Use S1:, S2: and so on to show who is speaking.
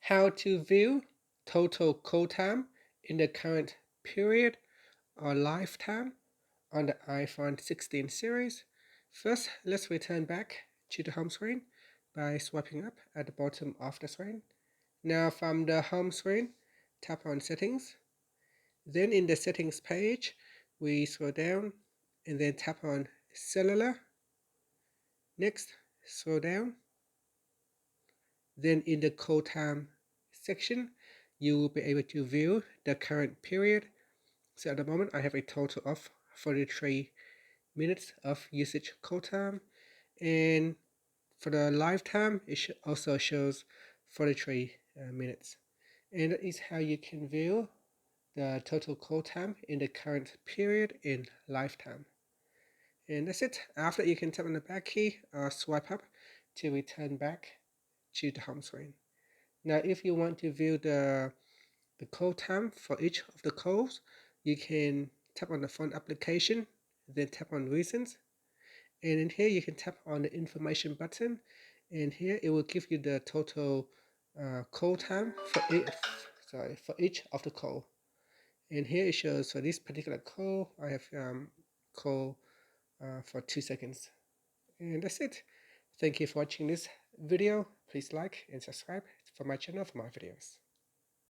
S1: How to view total call time in the current period or lifetime on the iPhone 16 series. First, let's return back to the home screen by swiping up at the bottom of the screen. Now from the home screen, tap on Settings. Then in the Settings page, we scroll down and then tap on Cellular. Next, scroll down. Then in the call time section, you will be able to view the current period. So at the moment, I have a total of 43 minutes of usage call time, and for the lifetime, it also shows 43 minutes. And that is how you can view the total call time in the current period in lifetime. And that's it. After, you can tap on the back key or swipe up to return back to the home screen. Now, if you want to view the call time for each of the calls, you can tap on the phone application, then tap on Recent, and in here you can tap on the information button, and here it will give you the total call time for each of the call. And here it shows for this particular call, I have call for 2 seconds. And that's it. Thank you for watching this video. Please like and subscribe for my channel for more videos.